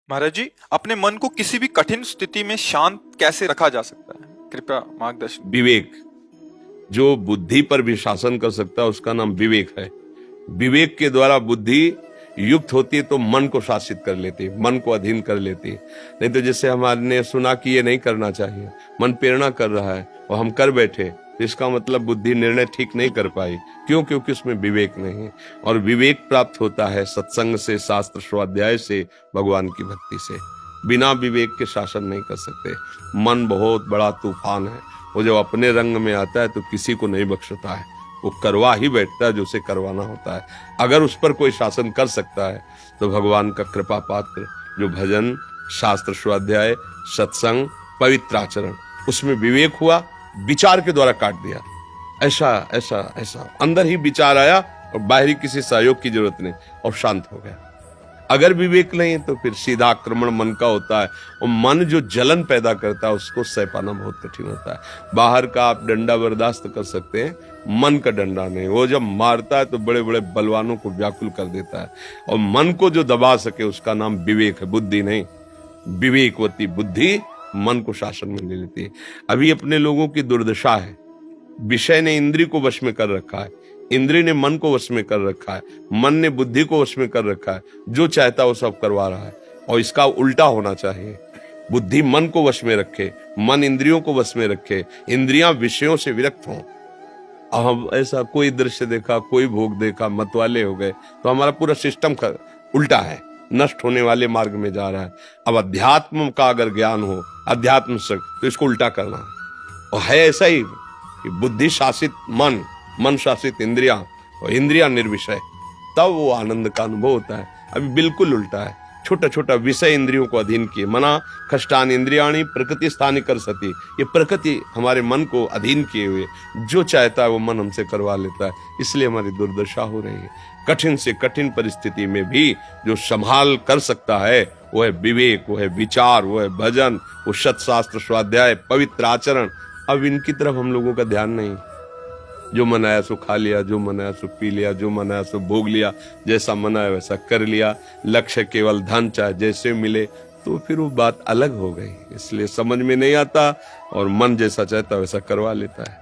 महाराज जी, अपने मन को किसी भी कठिन स्थिति में शांत कैसे रखा जा सकता है? कृपया मार्गदर्शन। विवेक, जो बुद्धि पर भी शासन कर सकता है उसका नाम विवेक है। विवेक के द्वारा बुद्धि युक्त होती है तो मन को शासित कर लेती है, मन को अधीन कर लेती है। नहीं तो जैसे हमारे सुना कि ये नहीं करना चाहिए, मन प्रेरणा कर रहा है और हम कर बैठे, तो इसका मतलब बुद्धि निर्णय ठीक नहीं कर पाई। क्यों? क्योंकि उसमें विवेक नहीं है। और विवेक प्राप्त होता है सत्संग से, शास्त्र स्वाध्याय से, भगवान की भक्ति से। बिना विवेक के शासन नहीं कर सकते। मन बहुत बड़ा तूफान है, वो जब अपने रंग में आता है तो किसी को नहीं बख्शता है, वो करवा ही बैठता है जो उसे करवाना होता है। अगर उस पर कोई शासन कर सकता है तो भगवान का कृपा पात्र, जो भजन, शास्त्र स्वाध्याय, सत्संग, पवित्र आचरण, उसमें विवेक हुआ, विचार के द्वारा काट दिया। ऐसा ऐसा ऐसा अंदर ही विचार आया और बाहरी किसी सहयोग की जरूरत नहीं, और शांत हो गया। अगर विवेक नहीं तो फिर सीधा आक्रमण मन का होता है, और मन जो जलन पैदा करता है उसको सह पाना बहुत कठिन होता है। बाहर का आप डंडा बर्दाश्त कर सकते हैं, मन का डंडा नहीं। वो जब मारता है तो बड़े बड़े बलवानों को व्याकुल कर देता है। और मन को जो दबा सके उसका नाम विवेक है, बुद्धि नहीं। विवेकवती बुद्धि मन को शासन में ले लेती है। अभी अपने लोगों की दुर्दशा है, विषय ने इंद्री को वश में कर रखा है, इंद्री ने मन को वश में कर रखा है, मन ने बुद्धि को वश में कर रखा है। जो चाहता है वो सब करवा रहा है, और इसका उल्टा होना चाहिए। बुद्धि मन को वश में रखे, मन इंद्रियों को वश में रखे, इंद्रियां विषयों से विरक्त हों। अब हम ऐसा कोई दृश्य देखा, कोई भोग देखा, मतवाले हो गए, तो हमारा पूरा सिस्टम उल्टा है, नष्ट होने वाले मार्ग में जा रहा है। अब अध्यात्म का अगर ज्ञान हो, अध्यात्म से, तो इसको उल्टा करना है। और है ऐसा ही कि बुद्धि शासित मन, मन शासित इंद्रियां, और इंद्रियां निर्विषय, तब वो आनंद का अनुभव होता है। अभी बिल्कुल उल्टा है, छोटा छोटा विषय इंद्रियों को अधीन किए। मना खष्टान इंद्रियाणी प्रकृति स्थानी कर सती, ये प्रकृति हमारे मन को अधीन किए हुए जो चाहता है वो मन हमसे करवा लेता है। इसलिए हमारी दुर्दशा हो रही है। कठिन से कठिन परिस्थिति में भी जो संभाल कर सकता है वो है विवेक, वो है विचार, वो है भजन, वो सत्शास्त्र स्वाध्याय, पवित्र आचरण। अब इनकी तरफ हम लोगों का ध्यान नहीं। जो मन आया सो खा लिया, जो मन आया सो पी लिया, जो मन आया सो भोग लिया, जैसा मन आया वैसा कर लिया। लक्ष्य केवल धन, चाहे जैसे मिले, तो फिर वो बात अलग हो गई। इसलिए समझ में नहीं आता और मन जैसा चाहता वैसा करवा लेता है।